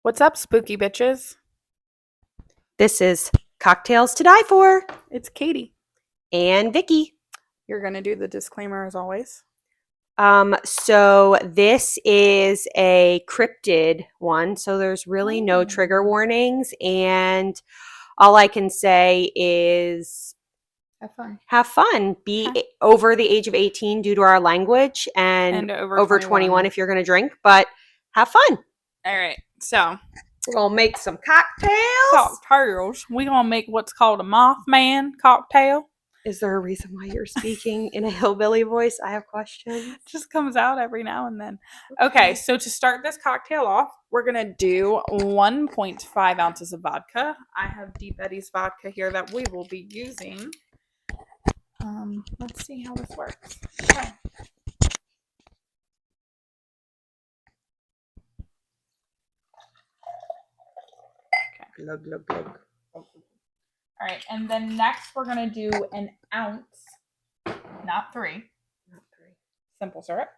What's up, spooky bitches? This is Cocktails to Die For It's Katie. and Vicky. You're going to do the disclaimer as always. So this is a cryptid one, so there's really no trigger warnings, and all I can say is Have fun. have fun. Be Okay. over the age of 18 due to our language, and over 21 if you're going to drink, but have fun. All right. So, We're going to make some cocktails. cocktails. We're going to make what's called a Mothman Cocktail. Is there a reason why you're speaking in a hillbilly voice? I have questions. It just comes out every now and then. Okay, so to start this cocktail off, we're going to do 1.5 ounces of vodka. I have Deep Eddy's vodka here that we will be using. Let's see how this works. Okay. Glug, glug, glug. All right, and then next we're going to do an ounce, not three, simple syrup.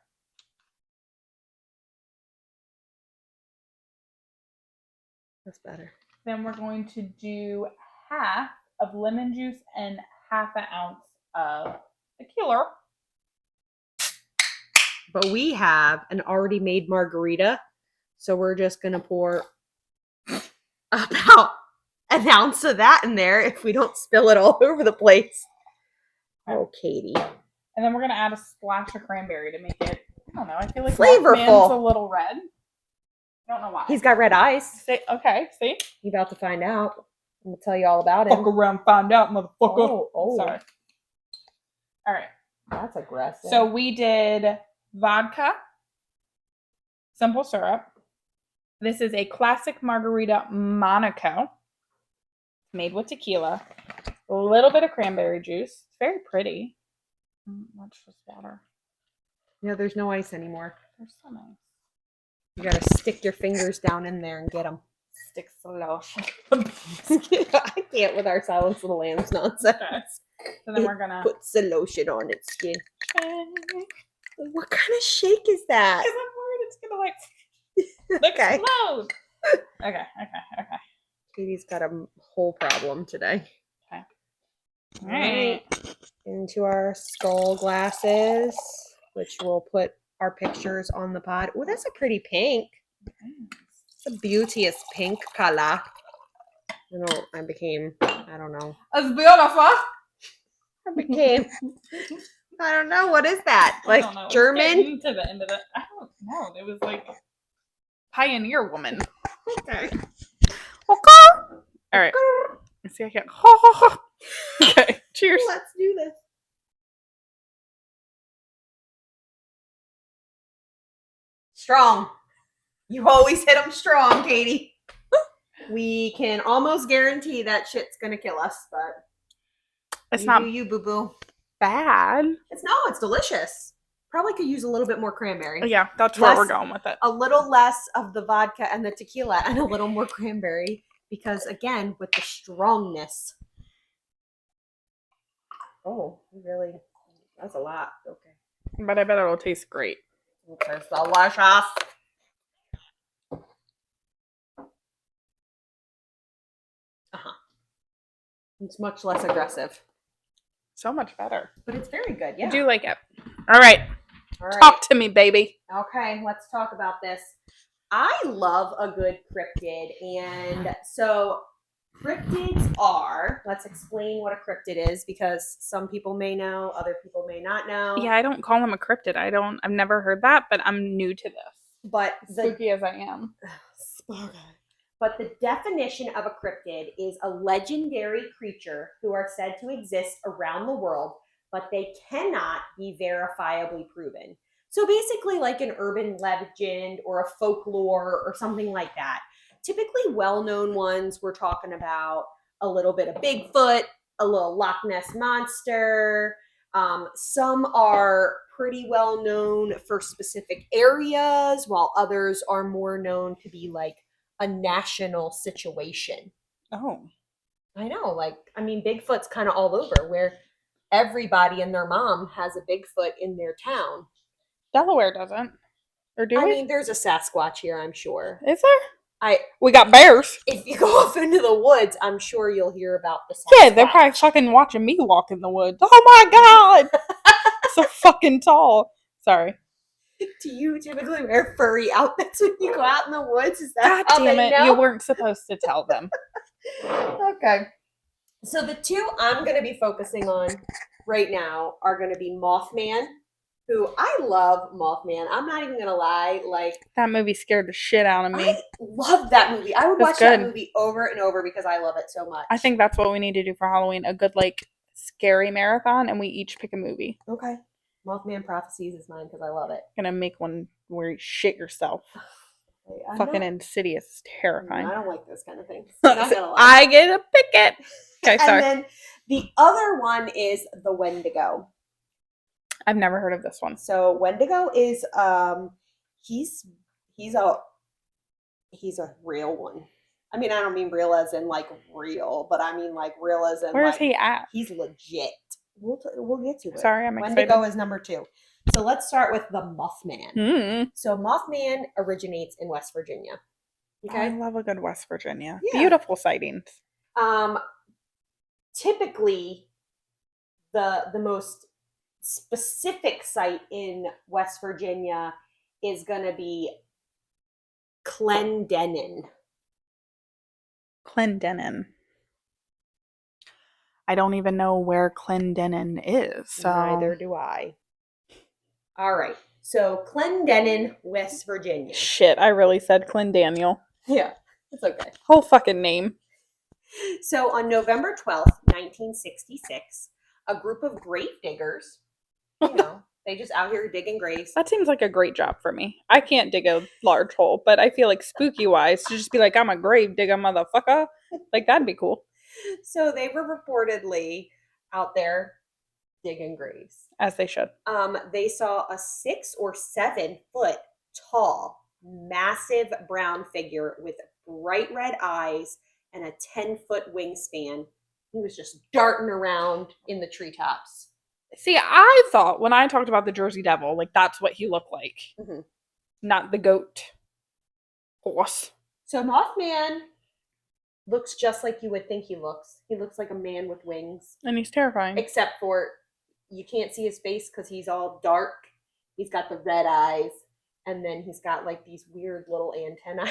That's better. Then we're going to do half of lemon juice and half an ounce of tequila. But we have an already made margarita, so we're just going to pour about an ounce of that in there if we don't spill it all over the place. Oh, Katie. And then we're going to add a splash of cranberry to make it, I don't know, I feel like flavorful. Mothman's a little red. I don't know why. He's got red eyes. Okay, see? You're about to find out. I'm going to tell you all about it. Fuck around, find out, motherfucker. Oh. Sorry. All right. That's aggressive. So we did vodka, simple syrup. This is a classic margarita Monaco, made with tequila, a little bit of cranberry juice. It's very pretty. Watch this water. Yeah, there's no ice anymore. They're so nice. You got to stick your fingers down in there and get them. Stick lotion. I can't with our Silence of the Lambs nonsense. Okay. So then we're gonna put the lotion on its skin. What kind of shake is that? Because I'm worried it's gonna Okay. explode. Okay. Katie's got a whole problem today. Okay. All right. Into our skull glasses, which we'll put our pictures on the pod. Oh, that's a pretty pink. It's a beauteous pink color. I became, I don't know. It's beautiful. I don't know. What is that? Like German? To the end of it. I don't know. It was like pioneer woman. Okay. All right. Let's see. I can't. Okay. Cheers. Let's do this. Strong. You always hit them strong, Katie. We can almost guarantee that shit's gonna kill us, but it's not you boo boo. Bad. It's delicious. Probably could use a little bit more cranberry. Yeah, that's where we're going with it. A little less of the vodka and the tequila and a little more cranberry because, again, with the strongness. Oh, really? That's a lot. Okay. But I bet it'll taste great. It's delicious. It's much less aggressive. So much better. But it's very good, yeah. I do like it. All right. Talk to me, baby. Okay, let's talk about this. I love a good cryptid. And so cryptids are, let's explain what a cryptid is because some people may know, other people may not know. Yeah, I don't call them a cryptid. I've never heard that, but I'm new to this. But spooky as I am. But the definition of a cryptid is a legendary creature who are said to exist around the world, but they cannot be verifiably proven. So basically like an urban legend or a folklore or something like that. Typically well-known ones, we're talking about a little bit of Bigfoot, a little Loch Ness Monster. Some are pretty well known for specific areas, while others are more known to be like a national situation. Oh. I know. Bigfoot's kind of all over where everybody and their mom has a Bigfoot in their town. Delaware doesn't. Or do we? I mean, there's a Sasquatch here, I'm sure. Is there? We got bears. If you go off into the woods, I'm sure you'll hear about the Yeah, they're Sasquatch. probably fucking watching me walk in the woods. Oh my god! So fucking tall. Sorry. Do you typically wear furry outfits when you go out in the woods? Is that God how damn they it. know? You weren't supposed to tell them. Okay. So the two I'm going to be focusing on right now are going to be Mothman, who I love Mothman. I'm not even going to lie. Like, That movie scared the shit out of me. I love that movie. I would That's watch that good. movie over and over because I love it so much. I think that's what we need to do for Halloween. A good, like, scary marathon, and we each pick a movie. Okay. Mothman Prophecies is mine because I love it. Gonna make one where you shit yourself. I'm Fucking not- insidious. Terrifying. I don't like those kind of things. I'm not gonna lie. I get to pick it. Okay, sorry. And then the other one is the Wendigo. I've never heard of this one. So Wendigo is he's a real one. I mean, I don't mean real as in like real, but I mean like real as in Where is like he at? he's legit. We'll get to it. Sorry, I'm excited. Wendigo is number 2. So let's start with the Mothman. Mm. So Mothman originates in West Virginia. Okay. I love a good West Virginia. Yeah. Beautiful sightings. Typically the most specific site in West Virginia is going to be Clendenin. Clendenin. I don't even know where Clendenin is. So. Neither do I. All right. So Clendenin, West Virginia. Shit, I really said Clendaniel. Yeah, it's okay. Whole fucking name. So on November 12th, 1966, a group of grave diggers, they just out here digging graves. That seems like a great job for me. I can't dig a large hole, but I feel like spooky wise to just be like, I'm a grave digger motherfucker. Like, that'd be cool. So they were reportedly out there digging graves. As they should. They saw a 6 or 7 foot tall, massive brown figure with bright red eyes and a 10-foot wingspan. He was just darting around in the treetops. See, I thought when I talked about the Jersey Devil, like that's what he looked like. Mm-hmm. Not the goat horse. So Mothman looks just like you would think he looks. He looks like a man with wings. And he's terrifying. Except for you can't see his face because he's all dark. He's got the red eyes. And then he's got like these weird little antennae.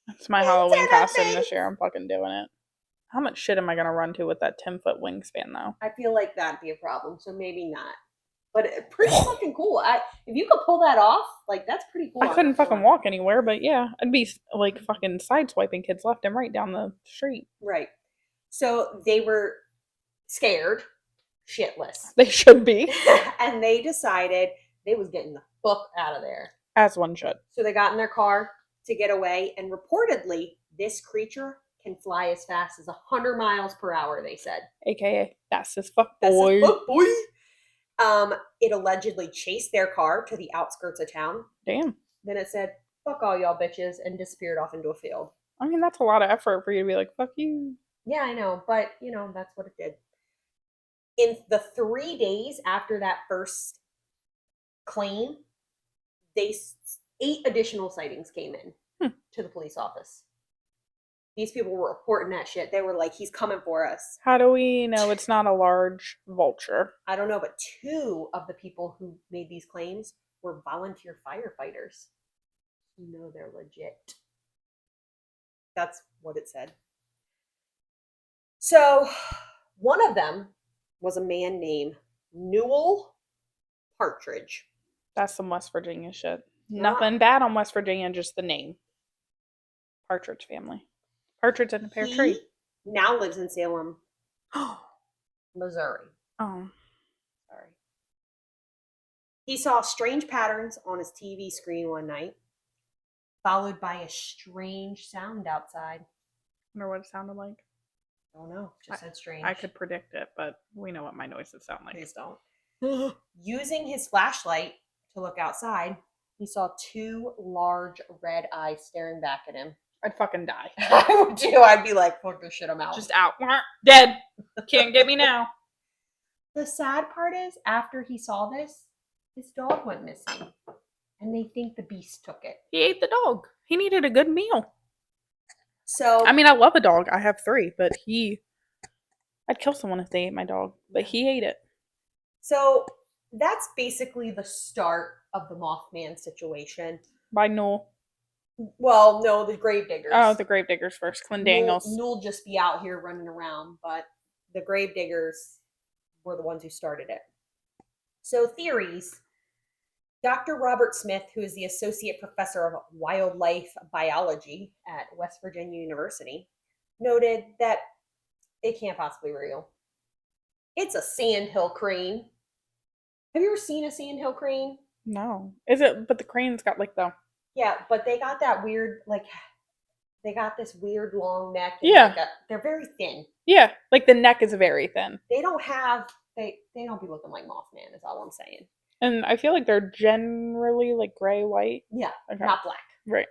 That's my Halloween costume this year. I'm fucking doing it. How much shit am I going to run to with that 10-foot wingspan, though? I feel like that'd be a problem, so maybe not. But pretty fucking cool. If you could pull that off, like, that's pretty cool. I couldn't fucking walk anywhere, but yeah. I'd be, like, fucking sideswiping kids left and right down the street. Right. So they were scared, shitless. They should be. And they decided they was getting the fuck out of there. As one should. So they got in their car to get away, and reportedly, this creature can fly as fast as 100 miles per hour, they said. AKA, fast as fuck, boy. Fast as fuck, boy. It allegedly chased their car to the outskirts of town. Damn. Then it said, fuck all y'all bitches, and disappeared off into a field. I mean, that's a lot of effort for you to be like, fuck you. Yeah, I know, but, that's what it did. In the 3 days after that first claim, 8 additional sightings came in to the police office. These people were reporting that shit. They were like, he's coming for us. How do we know it's not a large vulture? I don't know, but 2 of the people who made these claims were volunteer firefighters. They're legit. That's what it said. So, one of them was a man named Newell Partridge. That's some West Virginia shit. Yeah. Nothing bad on West Virginia, just the name. Partridge family. Partridge in a pear tree. He now lives in Salem, Missouri. Oh. Sorry. He saw strange patterns on his TV screen one night, followed by a strange sound outside. Wonder what it sounded like. I don't know. Just said strange. I could predict it, but we know what my noises sound like. Please don't. Using his flashlight to look outside, he saw 2 large red eyes staring back at him. I'd fucking die. I would too. I'd be like, fuck this shit, I'm out. Just out. Dead. Can't get me now. The sad part is, after he saw this, his dog went missing. And they think the beast took it. He ate the dog. He needed a good meal. So I mean, I love a dog. I have 3, but I'd kill someone if they ate my dog, but he ate it. So that's basically the start of the Mothman situation. By Noel. Well, no, the Gravediggers. Oh, the Gravediggers first. Clint Daniels. Noel just be out here running around, but the Gravediggers were the ones who started it. So theories. Dr. Robert Smith, who is the associate professor of wildlife biology at West Virginia University, noted that it can't possibly be real. It's a sandhill crane. Have you ever seen a sandhill crane? No. Is it? But the crane's got like the... Yeah, but they got that weird, like, they got this weird long neck. And Yeah. They're very thin. Yeah, like the neck is very thin. They don't have, they don't be looking like Mothman, is all I'm saying. And I feel like they're generally like gray, white. Yeah, Okay. not black. Right.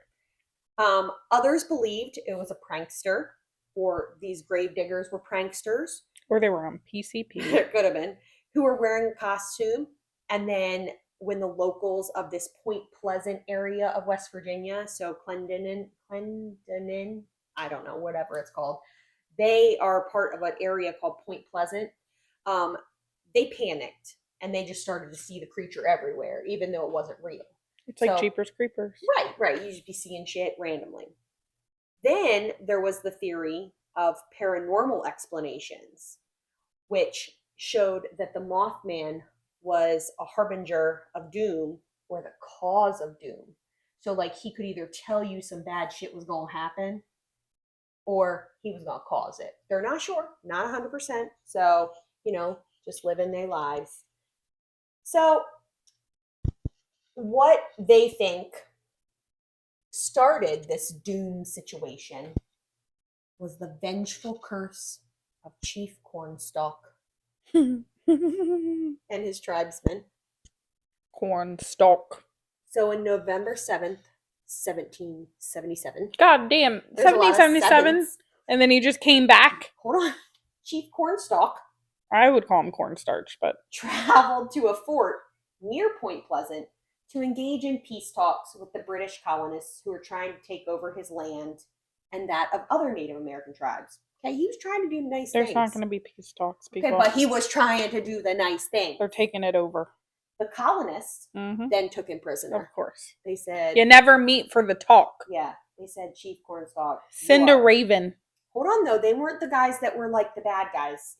Others believed it was a prankster, or these gravediggers were pranksters. Or they were on PCP. It could have been. Who were wearing a costume. And then when the locals of this Point Pleasant area of West Virginia, so Clendenin, I don't know, whatever it's called, they are part of an area called Point Pleasant. They panicked and they just started to see the creature everywhere, even though it wasn't real. It's like Jeepers Creepers. Right. You just be seeing shit randomly. Then there was the theory of paranormal explanations, which showed that the Mothman was a harbinger of doom or the cause of doom. So, like, he could either tell you some bad shit was going to happen or he was going to cause it. They're not sure, not 100%. So, just living their lives. So, what they think started this doom situation was the vengeful curse of Chief Cornstalk and his tribesmen. Cornstalk. So in November 7th, 1777. God damn. 1777? And then he just came back? Hold on. Chief Cornstalk. I would call him cornstarch, but... traveled to a fort near Point Pleasant to engage in peace talks with the British colonists who were trying to take over his land and that of other Native American tribes. Okay, he was trying to do nice things. There's not going to be peace talks, people. Okay, but he was trying to do the nice thing. They're taking it over. The colonists then took him prisoner. Of course. They said... You never meet for the talk. Yeah, they said, Chief Cornstalk. Send a raven. Hold on, though. They weren't the guys that were like the bad guys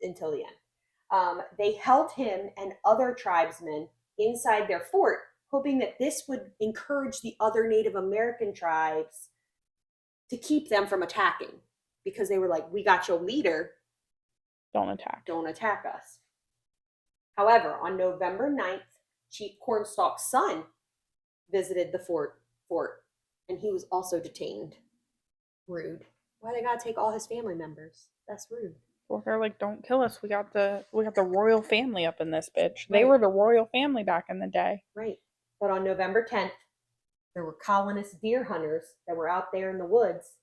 until the end. They held him and other tribesmen inside their fort, hoping that this would encourage the other Native American tribes to keep them from attacking. Because they were like, we got your leader. Don't attack. Don't attack us. However, on November 9th, Chief Cornstalk's son visited the fort, and he was also detained. Rude. Why they gotta take all his family members? That's rude. Well, they're like, don't kill us. We got the royal family up in this bitch. Right. They were the royal family back in the day. Right. But on November 10th, there were colonist deer hunters that were out there in the woods,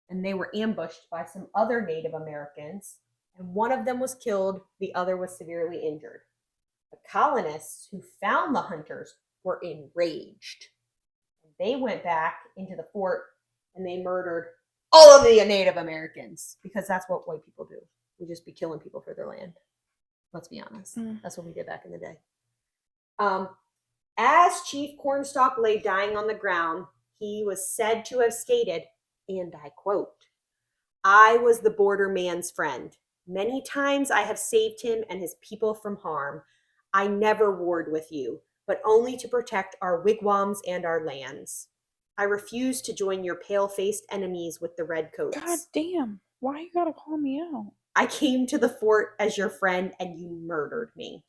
and they were ambushed by some other Native Americans, and one of them was killed, the other was severely injured. The colonists who found the hunters were enraged. They went back into the fort and they murdered all of the Native Americans, because that's what white people do. We just be killing people for their land. Let's be honest. That's what we did back in the day. As Chief Cornstalk lay dying on the ground, he was said to have stated, and I quote, "I was the border man's friend. Many times I have saved him and his people from harm. I never warred with you, but only to protect our wigwams and our lands. I refuse to join your pale-faced enemies with the redcoats. God damn. Why you gotta call me out? I came to the fort as your friend and you murdered me.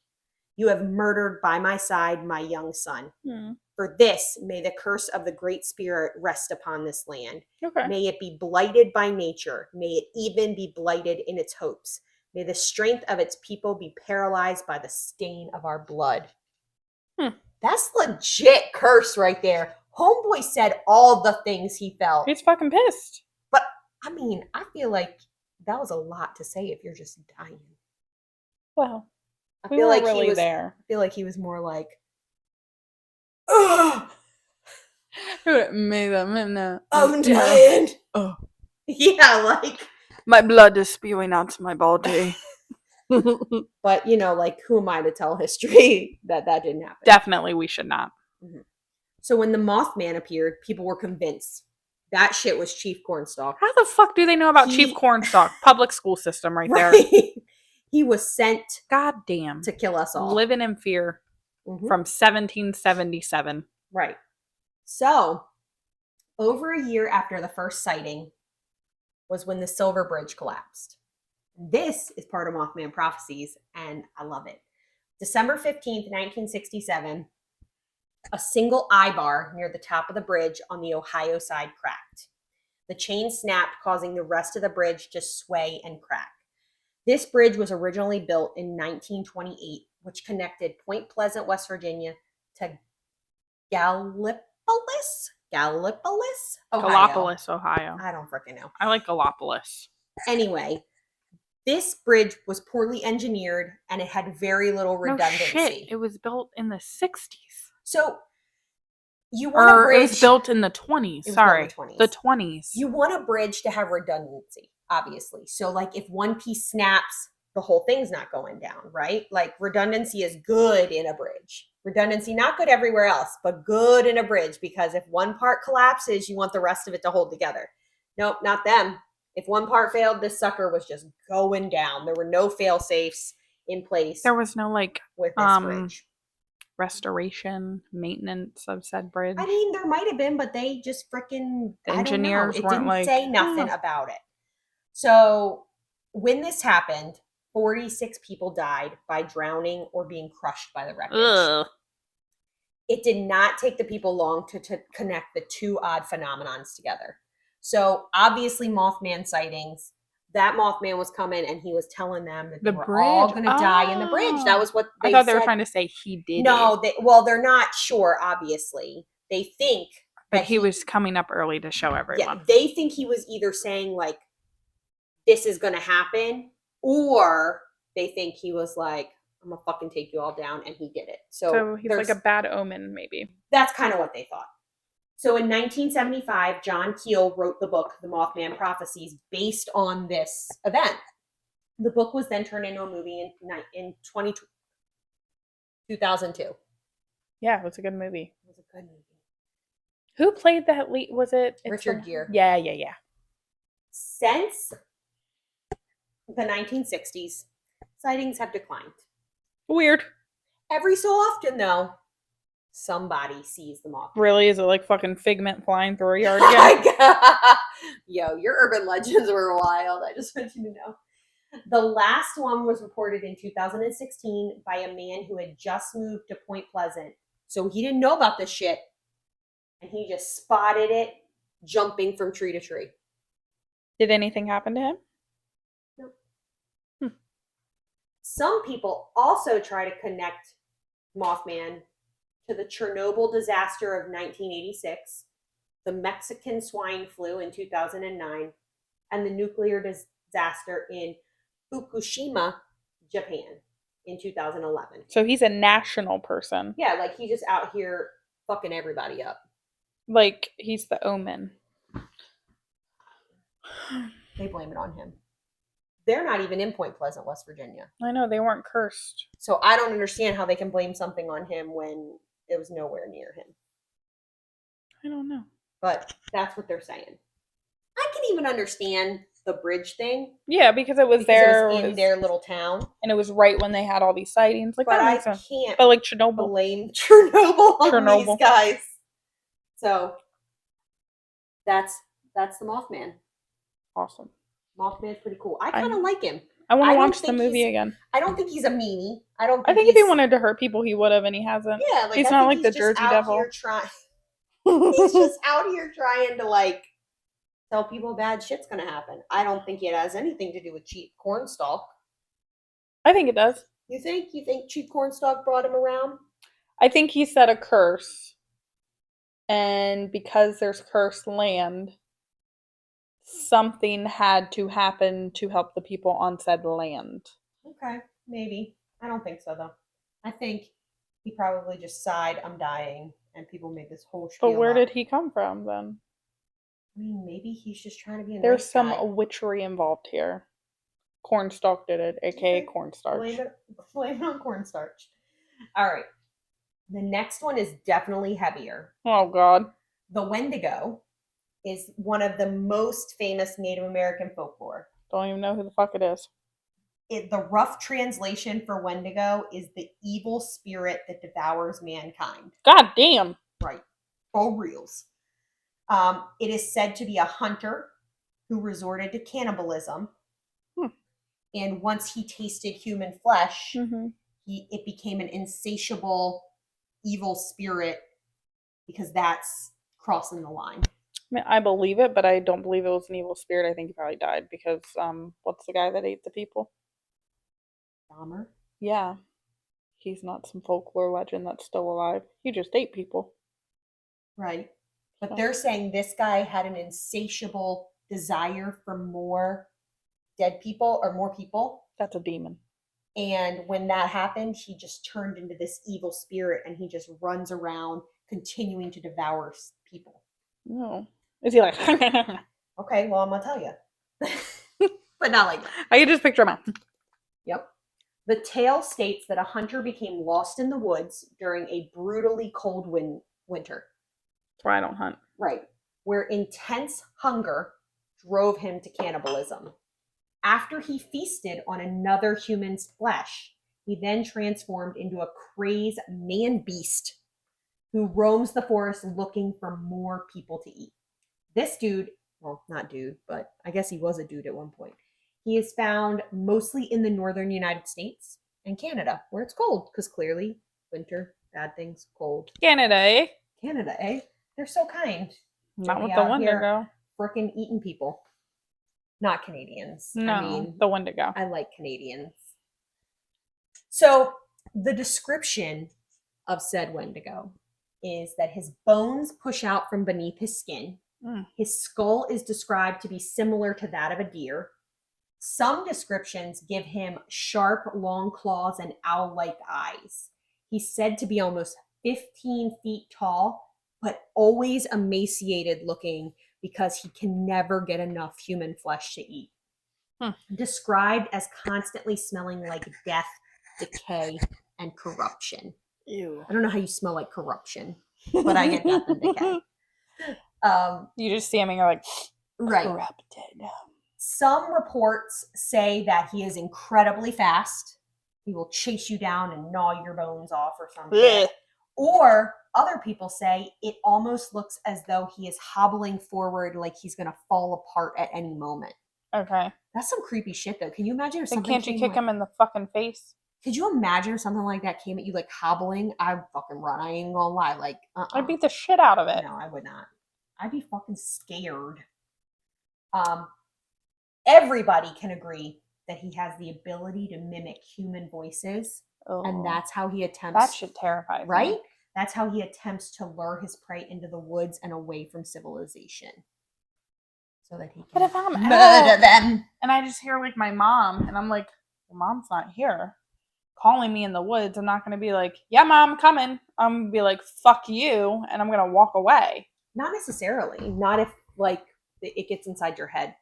You have murdered by my side my young son. For this, may the curse of the Great Spirit rest upon this land. Okay. May it be blighted by nature. May it even be blighted in its hopes. May the strength of its people be paralyzed by the stain of our blood." That's legit curse right there. Homeboy said all the things he felt. He's fucking pissed. But, I mean, I feel like that was a lot to say if you're just dying. Well, I we feel were like really he was there. I feel like he was more like, ugh, I'm dying. Oh, Yeah, like, my blood is spewing out to my body. but like, who am I to tell history that didn't happen? Definitely, we should not. Mhm. So when the Mothman appeared, people were convinced that shit was Chief Cornstalk. How the fuck do they know about Chief Cornstalk? Public school system right there. Right. He was sent God damn. to kill us all. Living in fear from 1777. Right. So, over a year after the first sighting was when the Silver Bridge collapsed. This is part of Mothman prophecies, and I love it. December 15th, 1967, a single eye bar near the top of the bridge on the Ohio side cracked. The chain snapped, causing the rest of the bridge to sway and crack. This bridge was originally built in 1928, which connected Point Pleasant, West Virginia to Gallipolis, Ohio. Gallipolis, Ohio. I don't freaking know. I like Gallipolis. Anyway, this bridge was poorly engineered and it had very little redundancy. No shit. It was built in the 60s. So you want a bridge. It was built in the 20s. Sorry. The 20s. You want a bridge to have redundancy, obviously. So, like, if one piece snaps, the whole thing's not going down, right? Like, redundancy is good in a bridge. Redundancy, not good everywhere else, but good in a bridge, because if one part collapses, you want the rest of it to hold together. Nope, not them. If one part failed, this sucker was just going down. There were no fail safes in place. There was no, like, with this bridge. Restoration, maintenance of said bridge. I mean, there might have been, but they just freaking, the engineers it weren't didn't like, say nothing about it. So when this happened, 46 people died by drowning or being crushed by the wreckage. Ugh. It did not take the people long to connect the two odd phenomenons together. So obviously Mothman sightings, that Mothman was coming and he was telling them that they were all going to die in the bridge. That was what they said. I thought they were trying to say he did No, they're not sure, obviously. They think but he was coming up early to show everyone. Yeah, they think he was either saying, like, this is going to happen, or they think he was like, I'm going to fucking take you all down, and he did it. So he's like a bad omen, maybe. That's kind of what they thought. So in 1975, John Keel wrote the book, The Mothman Prophecies, based on this event. The book was then turned into a movie in 2002. Yeah, it was a good movie. It was a good movie. Who played that lead? Was it Richard Gere? Yeah. Since the 1960s, sightings have declined. Weird. Every so often, though, somebody sees the Mothman. Really? Is it like fucking Figment flying through a yard again? Yo, your urban legends were wild. I just want you to know. The last one was reported in 2016 by a man who had just moved to Point Pleasant. So he didn't know about this shit. And he just spotted it jumping from tree to tree. Did anything happen to him? No. Some people also try to connect Mothman to the Chernobyl disaster of 1986, the Mexican swine flu in 2009, and the nuclear disaster in Fukushima, Japan in 2011. So he's a national person. Yeah, like he's just out here fucking everybody up. Like he's the omen. They blame it on him. They're not even in Point Pleasant, West Virginia. I know, they weren't cursed. So I don't understand how they can blame something on him when it was nowhere near him. I don't know. But that's what they're saying. I can even understand the bridge thing. Yeah, because it was in their little town. And it was right when they had all these sightings. Like, but that I can't but like Chernobyl. blame Chernobyl on these guys. So that's the Mothman. Awesome. Mothman's pretty cool. I kind of like him. I want to watch the movie again. I don't think he's a meanie. I think if he wanted to hurt people, he would have, and he hasn't. Yeah, like, he's not like the Jersey Devil. He's just out here trying to, like, tell people bad shit's gonna happen. I don't think it has anything to do with Chief Cornstalk. I think it does. You think? You think Chief Cornstalk brought him around? I think he said a curse. And because there's cursed land, something had to happen to help the people on said land. Okay, maybe. I don't think so, though. I think he probably just sighed, I'm dying, and people made this whole spiel. But where did he come from, then? mean, maybe he's just trying to be a There's nice some guy. witchery involved here. Cornstalk did it, aka Okay. cornstarch. Blame it on cornstarch. All right. The next one is definitely heavier. Oh God. The Wendigo is one of the most famous Native American folklore. Don't even know who the fuck it is. The rough translation for Wendigo is the evil spirit that devours mankind. God damn. Right. For reals. It is said to be a hunter who resorted to cannibalism. And once he tasted human flesh, it became an insatiable evil spirit, because that's crossing the line. I mean, I believe it, but I don't believe it was an evil spirit. I think he probably died because what's the guy that ate the people? Dahmer? Yeah. He's not some folklore legend that's still alive. He just ate people. Right. But they're saying this guy had an insatiable desire for more dead people or more people. That's a demon. And when that happened, he just turned into this evil spirit and he just runs around continuing to devour people. No. Is he like... Okay, well, I'm going to tell you. But not like that. I can just picture him out. Yep. The tale states that a hunter became lost in the woods during a brutally cold winter. That's why I don't hunt. Right. Where intense hunger drove him to cannibalism. After he feasted on another human's flesh, he then transformed into a crazed man-beast who roams the forest looking for more people to eat. This dude, well, not dude, but I guess he was a dude at one point. He is found mostly in the northern United States and Canada, where it's cold, because clearly winter, bad things, cold. Canada, eh? Canada, eh? They're so kind. Not with the Wendigo. Frickin' eating people. Not Canadians. No, I mean, the Wendigo. I like Canadians. So the description of said Wendigo is that his bones push out from beneath his skin. His skull is described to be similar to that of a deer. Some descriptions give him sharp, long claws and owl-like eyes. He's said to be almost 15 feet tall, but always emaciated looking because he can never get enough human flesh to eat. Described as constantly smelling like death, decay, and corruption. Ew. I don't know how you smell like corruption, but I get death and decay. You just see him and you're like, right. Corrupted. Some reports say that he is incredibly fast. He will chase you down and gnaw your bones off or something. Or other people say it almost looks as though he is hobbling forward like he's going to fall apart at any moment. Okay. That's some creepy shit, though. Can you imagine if then something can't you kick him in the fucking face? Could you imagine if something like that came at you, like hobbling? I'd fucking run. I ain't gonna lie. Like, I'd beat the shit out of it. No, I would not. I'd be fucking scared. Everybody can agree that he has the ability to mimic human voices, and that's how he attempts. That should terrify me. Right? That's how he attempts to lure his prey into the woods and away from civilization, so that he can. But if I'm murder them, and I just hear like my mom, and I'm like, well, Mom's not here, calling me in the woods, I'm not going to be like, yeah, Mom, coming. I'm going to be like, fuck you, and I'm going to walk away. Not necessarily. Not if like it gets inside your head.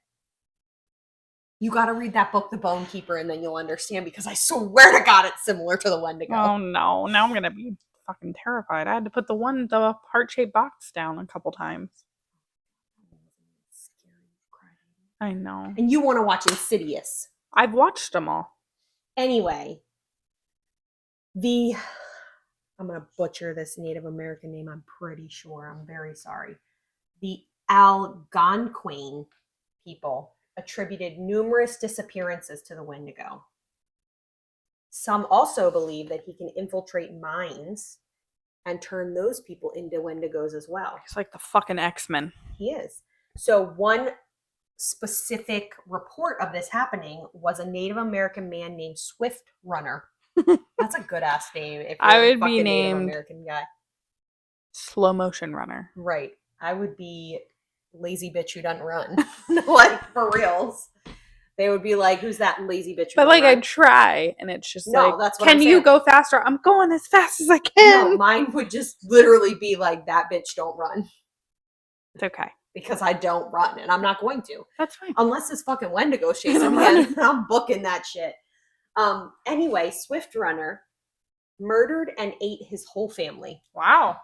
You got to read that book, The Bone Keeper, and then you'll understand, because I swear to God it's similar to the Wendigo. Oh, no. Now I'm going to be fucking terrified. I had to put the heart-shaped box down a couple times. I know. And you want to watch Insidious. I've watched them all. Anyway, I'm going to butcher this Native American name, I'm pretty sure. I'm very sorry. The Algonquin people attributed numerous disappearances to the Wendigo. Some also believe that he can infiltrate mines and turn those people into Wendigos as well. He's like the fucking X-Men. He is. So one specific report of this happening was a Native American man named Swift Runner. That's a good ass name. If you're I would a fucking be Native named American guy. Slow motion runner. Right. I would be lazy bitch who doesn't run. Like, for reals. They would be like, who's that lazy bitch who But like, run? I'd try, and it's just No, like, that's what can I'm you saying. go faster? I'm going as fast as I can. No, mine would just literally be like, that bitch don't run. It's okay. because I don't run, and I'm not going to. That's fine. Unless this fucking Wendigo's chasing me, and I'm booking that shit. Anyway, Swift Runner murdered and ate his whole family. Wow.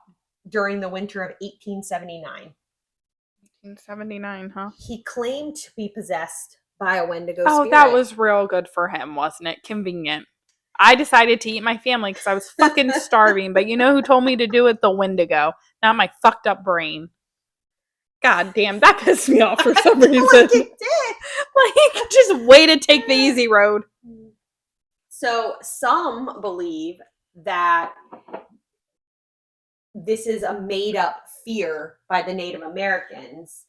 During the winter of 1879. 1879, huh? He claimed to be possessed by a Wendigo Oh, spirit. that was real good for him, wasn't it? Convenient. I decided to eat my family because I was fucking starving, but you know who told me to do it? The Wendigo. Not my fucked up brain. God damn, that pissed me off for some reason. Like it did. Like, just way to take the easy road. So some believe that this is a made-up fear by the Native Americans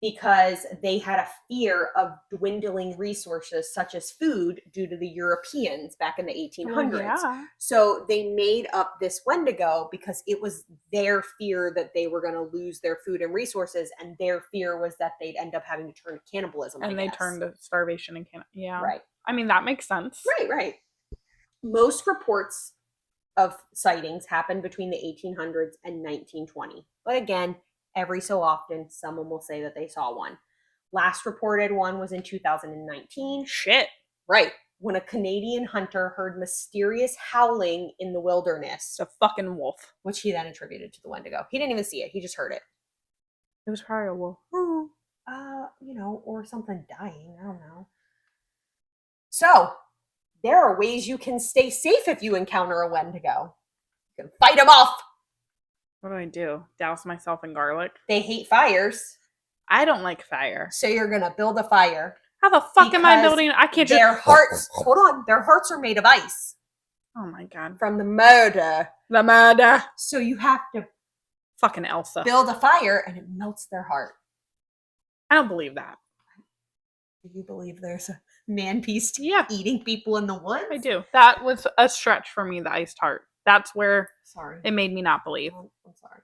because they had a fear of dwindling resources such as food due to the Europeans back in the 1800s. Yeah. So they made up this Wendigo because it was their fear that they were going to lose their food and resources, and their fear was that they'd end up having to turn to cannibalism. And they turned to starvation and cannibalism. Yeah. Right. I mean, that makes sense. Right. Most reports of sightings happened between the 1800s and 1920. But again, every so often, someone will say that they saw one. Last reported one was in 2019. Shit. Right. When a Canadian hunter heard mysterious howling in the wilderness. It's a fucking wolf. Which he then attributed to the Wendigo. He didn't even see it. He just heard it. It was probably a wolf. Or something dying. I don't know. So, there are ways you can stay safe if you encounter a Wendigo. You can fight them off. What do? Douse myself in garlic? They hate fires. I don't like fire. So you're going to build a fire. How the fuck am I building? I can't just... Their hearts are made of ice. Oh my God. From the murder. The murder. So you have to fucking Elsa. Build a fire and it melts their heart. I don't believe that. Do you believe there's a man-beast eating people in the woods? I do. That was a stretch for me, the iced heart. That's where it made me not believe. Oh, I'm sorry.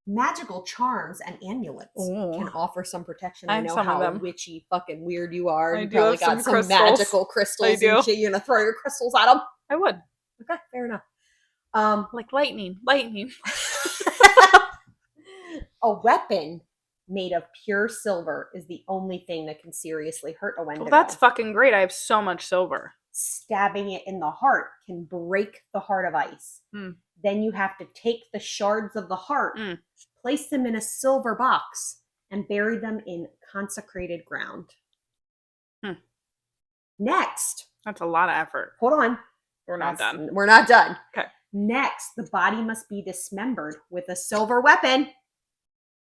Magical charms and amulets can offer some protection. I know how witchy fucking weird you are. You probably got some magical crystals and shit. You're going to throw your crystals at them? I would. Okay, fair enough. Like lightning. A weapon made of pure silver is the only thing that can seriously hurt a Wendigo. Well, that's fucking great. I have so much silver. Stabbing it in the heart can break the heart of ice. Then you have to take the shards of the heart, place them in a silver box, and bury them in consecrated ground. Next. That's a lot of effort. Hold on. We're not done. We're not done. Okay. Next, the body must be dismembered with a silver weapon.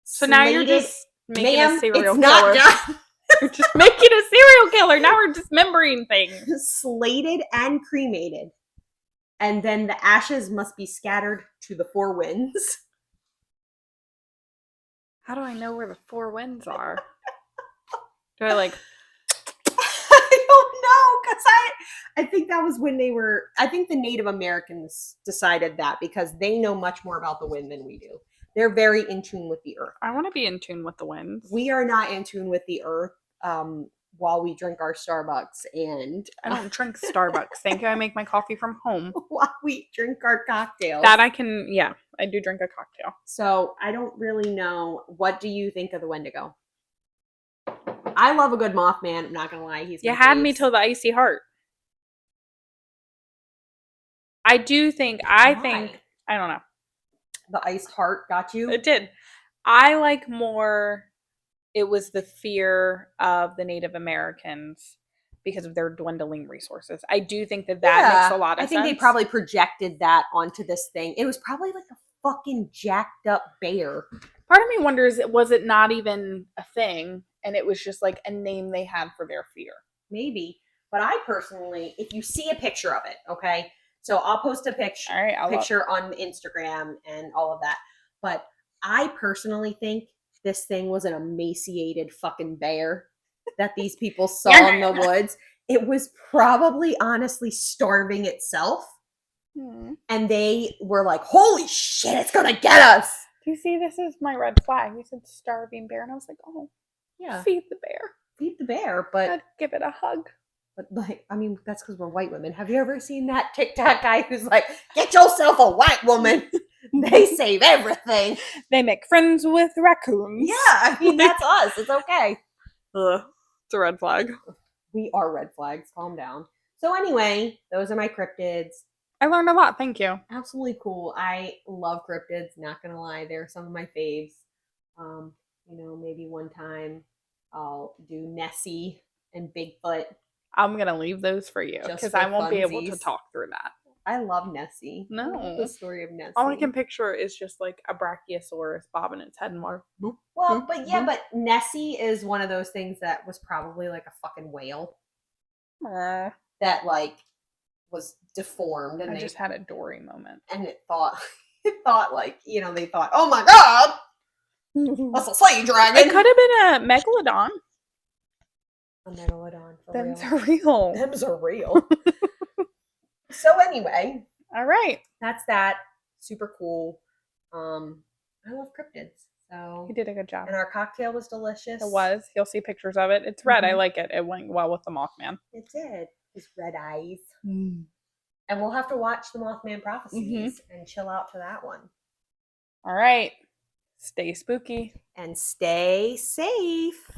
So now you're just making a serial killer. Not done. You're just making a serial killer. Now we're dismembering things. Slated and cremated. And then the ashes must be scattered to the four winds. How do I know where the four winds are? Do I like... I don't know, because I think that was when I think the Native Americans decided that because they know much more about the wind than we do. They're very in tune with the earth. I want to be in tune with the winds. We are not in tune with the earth while we drink our Starbucks and... I don't drink Starbucks. Thank you. I make my coffee from home. While we drink our cocktails. That I can, I do drink a cocktail. So I don't really know. What do you think of the Wendigo? I love a good Mothman. I'm not going to lie. You had me till the icy heart. I think, I don't know. The iced heart got you? It did. I like more, it was the fear of the Native Americans because of their dwindling resources. I do think that makes a lot of sense. I think they probably projected that onto this thing. It was probably like a fucking jacked up bear. Part of me wonders, was it not even a thing and it was just like a name they had for their fear? Maybe. But I personally, if you see a picture of it, okay? So I'll post a picture on Instagram and all of that. But I personally think this thing was an emaciated fucking bear that these people saw in the woods. It was probably honestly starving itself. And they were like, holy shit, it's going to get us. Do you see, this is my red flag. You said starving bear. And I was like, oh, yeah, feed the bear. Feed the bear. But I'd give it a hug. But that's because we're white women. Have you ever seen that TikTok guy who's like, get yourself a white woman? They save everything. They make friends with raccoons. Yeah, I mean, that's us. It's okay. Ugh, it's a red flag. We are red flags. Calm down. So anyway, those are my cryptids. I learned a lot. Thank you. Absolutely cool. I love cryptids. Not gonna lie, they're some of my faves. Maybe one time I'll do Nessie and Bigfoot. I'm gonna leave those for you Just because for I won't be able to funsies. talk through that. I love Nessie. I love No. the story of Nessie. All I can picture is just like a brachiosaurus bobbing its head more. Boop, Well, boop, but yeah, boop. but Nessie is one of those things that was probably like a fucking whale that like was deformed, and I they just had a Dory moment. and it thought like they thought, oh my god, that's a slave dragon. It could have been a megalodon. A megalodon for Them's real. real. Them's are real. So anyway, All right. that's that. Super cool. I love cryptids. So You did a good job. and our cocktail was delicious. It was. You'll see pictures of it. It's red. I Mhm. like it. It went well with the Mothman. It did. His red eyes. And we'll have to watch the Mothman Prophecies and chill out to that one. All right. Stay spooky. And stay safe.